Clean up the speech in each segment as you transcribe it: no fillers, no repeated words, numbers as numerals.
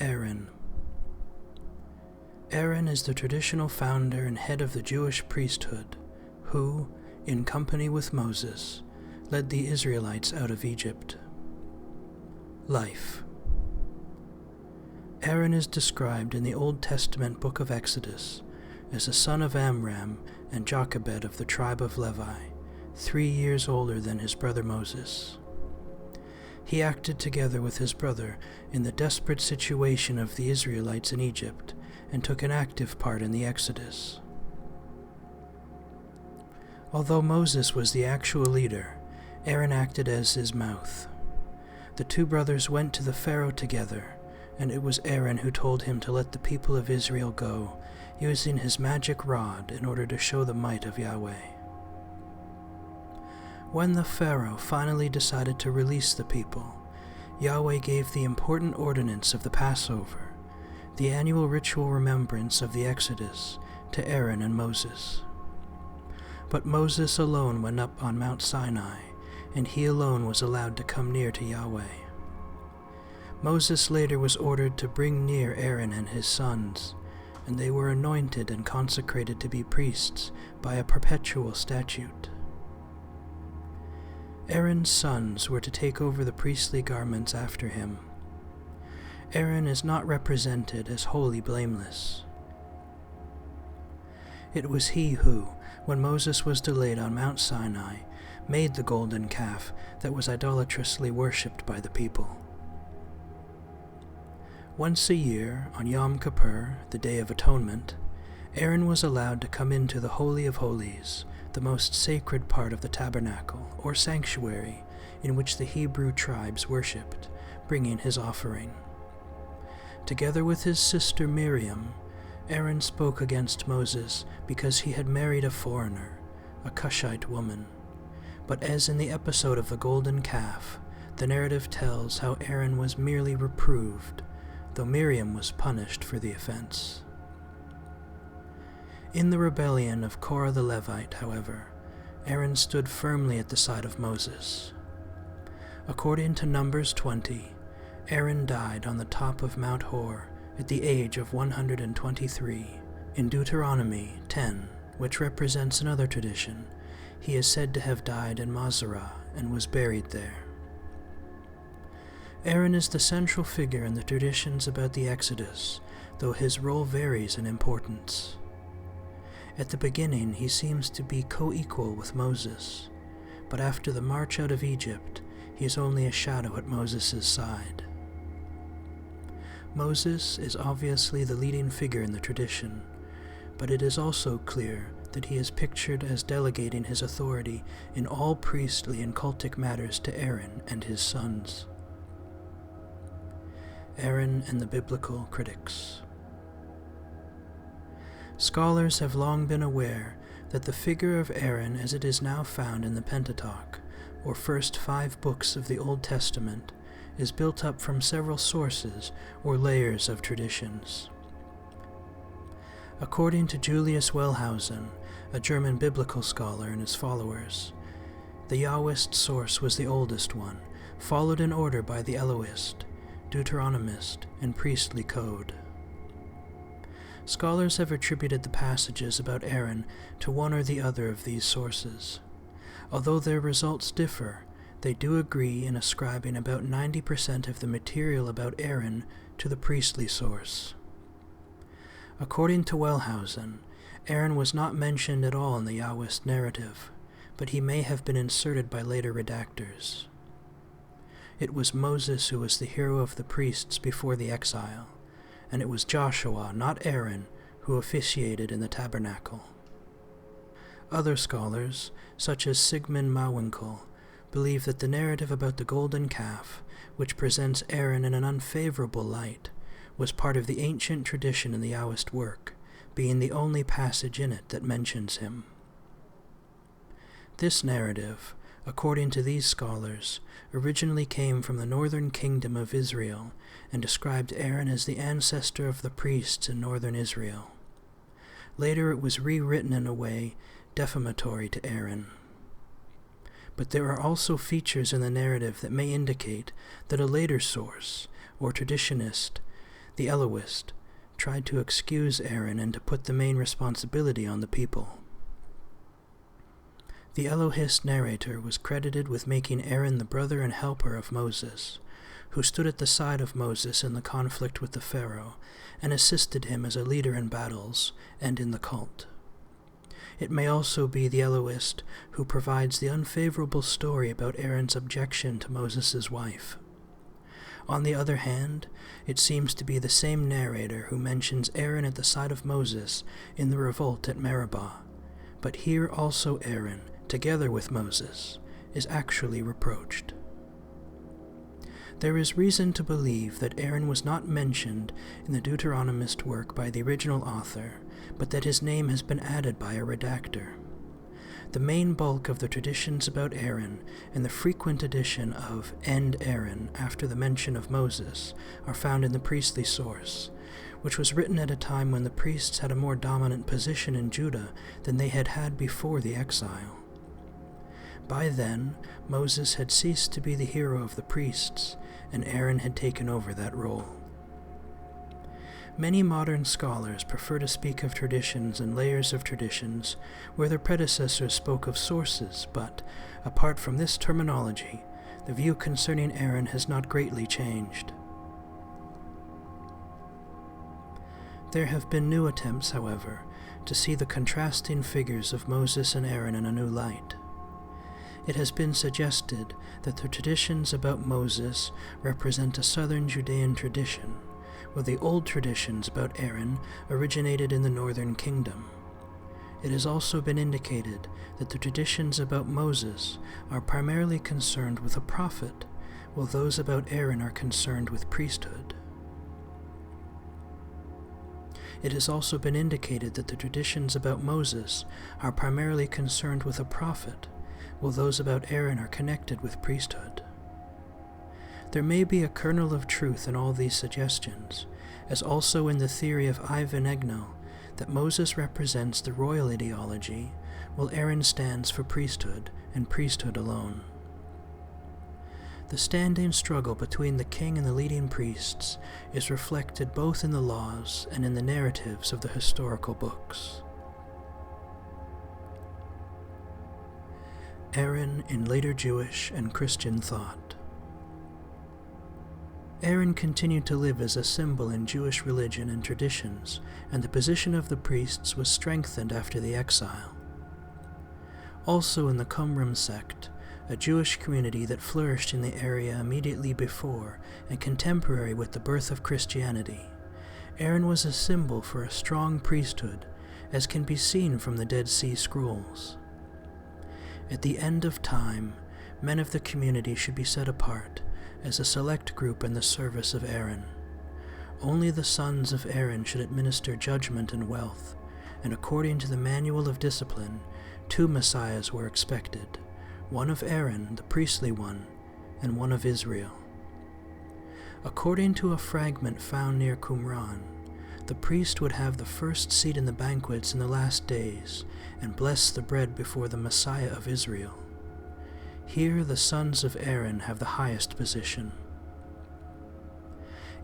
Aaron. Aaron is the traditional founder and head of the Jewish priesthood, who, in company with Moses, led the Israelites out of Egypt. Life. Aaron is described in the Old Testament book of Exodus as a son of Amram and Jochebed of the tribe of Levi, 3 years older than his brother Moses. He acted together with his brother in the desperate situation of the Israelites in Egypt and took an active part in the Exodus. Although Moses was the actual leader, Aaron acted as his mouth. The two brothers went to the Pharaoh together, and it was Aaron who told him to let the people of Israel go, using his magic rod in order to show the might of Yahweh. When the Pharaoh finally decided to release the people, Yahweh gave the important ordinance of the Passover, the annual ritual remembrance of the Exodus, to Aaron and Moses. But Moses alone went up on Mount Sinai, and he alone was allowed to come near to Yahweh. Moses later was ordered to bring near Aaron and his sons, and they were anointed and consecrated to be priests by a perpetual statute. Aaron's sons were to take over the priestly garments after him. Aaron is not represented as wholly blameless. It was he who, when Moses was delayed on Mount Sinai, made the golden calf that was idolatrously worshipped by the people. Once a year, on Yom Kippur, the Day of Atonement, Aaron was allowed to come into the Holy of Holies, the most sacred part of the tabernacle, or sanctuary, in which the Hebrew tribes worshipped, bringing his offering. Together with his sister Miriam, Aaron spoke against Moses because he had married a foreigner, a Cushite woman. But as in the episode of the golden calf, the narrative tells how Aaron was merely reproved, though Miriam was punished for the offense. In the rebellion of Korah the Levite, however, Aaron stood firmly at the side of Moses. According to Numbers 20, Aaron died on the top of Mount Hor at the age of 123. In Deuteronomy 10, which represents another tradition, he is said to have died in Mazarah and was buried there. Aaron is the central figure in the traditions about the Exodus, though his role varies in importance. At the beginning, he seems to be co-equal with Moses, but after the march out of Egypt, he is only a shadow at Moses' side. Moses is obviously the leading figure in the tradition, but it is also clear that he is pictured as delegating his authority in all priestly and cultic matters to Aaron and his sons. Aaron and the Biblical Critics. Scholars have long been aware that the figure of Aaron as it is now found in the Pentateuch, or first 5 books of the Old Testament, is built up from several sources or layers of traditions. According to Julius Wellhausen, a German biblical scholar and his followers, the Yahwist source was the oldest one, followed in order by the Elohist, Deuteronomist, and priestly code. Scholars have attributed the passages about Aaron to one or the other of these sources. Although their results differ, they do agree in ascribing about 90% of the material about Aaron to the priestly source. According to Wellhausen, Aaron was not mentioned at all in the Yahwist narrative, but he may have been inserted by later redactors. It was Moses who was the hero of the priests before the exile, and it was Joshua, not Aaron, who officiated in the tabernacle. Other scholars, such as Sigmund Mauwinkel, believe that the narrative about the golden calf, which presents Aaron in an unfavorable light, was part of the ancient tradition in the Yahwist work, being the only passage in it that mentions him. This narrative, according to these scholars, originally came from the northern kingdom of Israel and described Aaron as the ancestor of the priests in northern Israel. Later it was rewritten in a way defamatory to Aaron. But there are also features in the narrative that may indicate that a later source, or traditionist, the Elohist, tried to excuse Aaron and to put the main responsibility on the people. The Elohist narrator was credited with making Aaron the brother and helper of Moses, who stood at the side of Moses in the conflict with the Pharaoh and assisted him as a leader in battles and in the cult. It may also be the Elohist who provides the unfavorable story about Aaron's objection to Moses' wife. On the other hand, it seems to be the same narrator who mentions Aaron at the side of Moses in the revolt at Meribah, but here also Aaron, together with Moses, is actually reproached. There is reason to believe that Aaron was not mentioned in the Deuteronomist work by the original author, but that his name has been added by a redactor. The main bulk of the traditions about Aaron and the frequent addition of "and Aaron" after the mention of Moses are found in the priestly source, which was written at a time when the priests had a more dominant position in Judah than they had had before the exile. By then, Moses had ceased to be the hero of the priests, and Aaron had taken over that role. Many modern scholars prefer to speak of traditions and layers of traditions where their predecessors spoke of sources, but, apart from this terminology, the view concerning Aaron has not greatly changed. There have been new attempts, however, to see the contrasting figures of Moses and Aaron in a new light. It has been suggested that the traditions about Moses represent a southern Judean tradition, while the old traditions about Aaron originated in the northern kingdom. It has also been indicated that the traditions about Moses are primarily concerned with a prophet, while those about Aaron are concerned with priesthood. It has also been indicated that the traditions about Moses are primarily concerned with a prophet, while those about Aaron are connected with priesthood. There may be a kernel of truth in all these suggestions, as also in the theory of Ivan Egno that Moses represents the royal ideology, while Aaron stands for priesthood and priesthood alone. The standing struggle between the king and the leading priests is reflected both in the laws and in the narratives of the historical books. Aaron in later Jewish and Christian thought. Aaron continued to live as a symbol in Jewish religion and traditions, and the position of the priests was strengthened after the exile. Also in the Qumran sect, a Jewish community that flourished in the area immediately before and contemporary with the birth of Christianity, Aaron was a symbol for a strong priesthood, as can be seen from the Dead Sea Scrolls. At the end of time, men of the community should be set apart as a select group in the service of Aaron. Only the sons of Aaron should administer judgment and wealth, and according to the Manual of Discipline, 2 messiahs were expected, one of Aaron, the priestly one, and one of Israel. According to a fragment found near Qumran, the priest would have the first seat in the banquets in the last days, and bless the bread before the Messiah of Israel. Here the sons of Aaron have the highest position.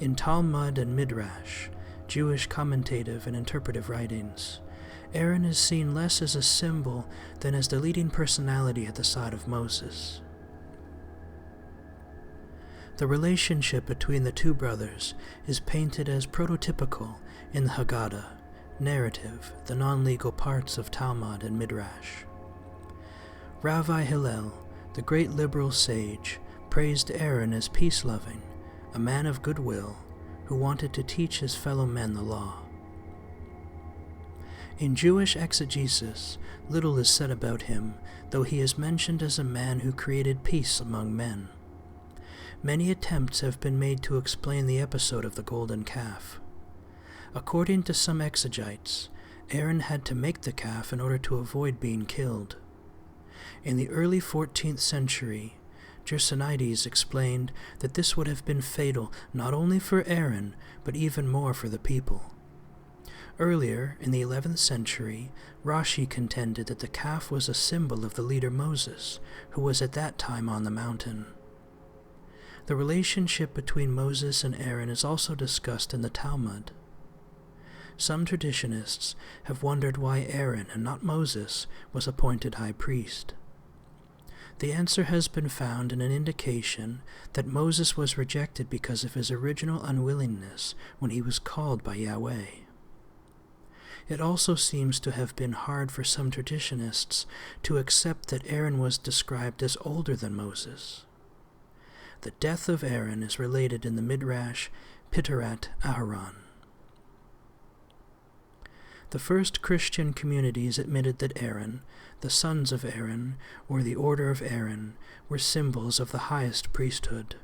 In Talmud and Midrash, Jewish commentative and interpretive writings, Aaron is seen less as a symbol than as the leading personality at the side of Moses. The relationship between the two brothers is painted as prototypical in the Haggadah, narrative, the non-legal parts of Talmud and Midrash. Rabbi Hillel, the great liberal sage, praised Aaron as peace-loving, a man of goodwill, who wanted to teach his fellow men the law. In Jewish exegesis, little is said about him, though he is mentioned as a man who created peace among men. Many attempts have been made to explain the episode of the golden calf. According to some exegetes, Aaron had to make the calf in order to avoid being killed. In the early 14th century, Gersonides explained that this would have been fatal not only for Aaron, but even more for the people. Earlier, in the 11th century, Rashi contended that the calf was a symbol of the leader Moses, who was at that time on the mountain. The relationship between Moses and Aaron is also discussed in the Talmud. Some traditionists have wondered why Aaron and not Moses was appointed high priest. The answer has been found in an indication that Moses was rejected because of his original unwillingness when he was called by Yahweh. It also seems to have been hard for some traditionists to accept that Aaron was described as older than Moses. The death of Aaron is related in the Midrash Pitarat Aharon. The first Christian communities admitted that Aaron, the sons of Aaron, or the order of Aaron, were symbols of the highest priesthood.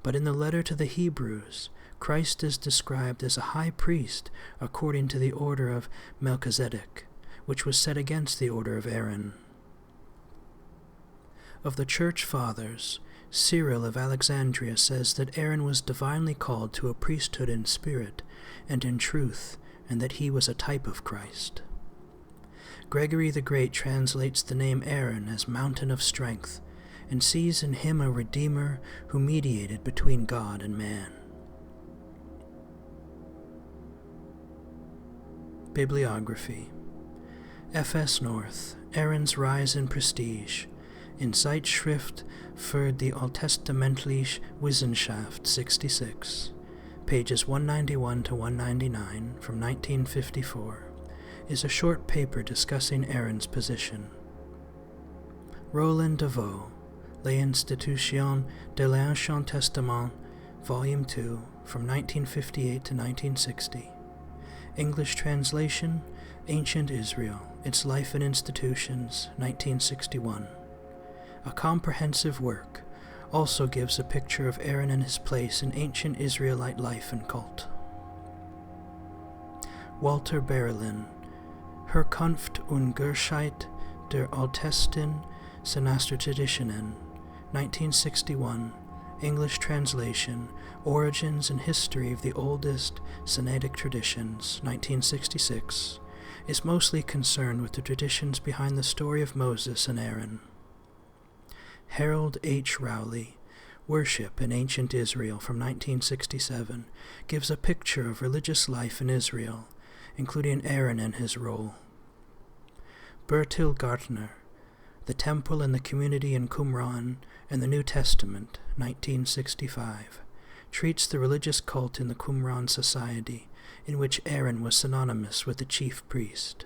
But in the letter to the Hebrews, Christ is described as a high priest according to the order of Melchizedek, which was set against the order of Aaron. Of the Church Fathers, Cyril of Alexandria says that Aaron was divinely called to a priesthood in spirit and in truth, and that he was a type of Christ. Gregory the Great translates the name Aaron as mountain of strength, and sees in him a Redeemer who mediated between God and man. Bibliography: F.S. North, Aaron's Rise in Prestige, in Zeitschrift für die Alttestamentliche Wissenschaft 66, pages 191 to 199 from 1954, is a short paper discussing Aaron's position. Roland Deveau, L'Institution de l'Ancien Testament, Volume 2, from 1958 to 1960. English translation, Ancient Israel, Its Life and Institutions, 1961. A comprehensive work, also gives a picture of Aaron and his place in ancient Israelite life and cult. Walter Berlin, Herkunft und Geschichte der Altesten Senator-Traditionen, 1961, English translation, Origins and History of the Oldest Sinaitic Traditions, 1966, is mostly concerned with the traditions behind the story of Moses and Aaron. Harold H. Rowley, Worship in Ancient Israel from 1967, gives a picture of religious life in Israel, including Aaron and his role. Bertil Gartner, The Temple and the Community in Qumran and the New Testament, 1965, treats the religious cult in the Qumran society, in which Aaron was synonymous with the chief priest.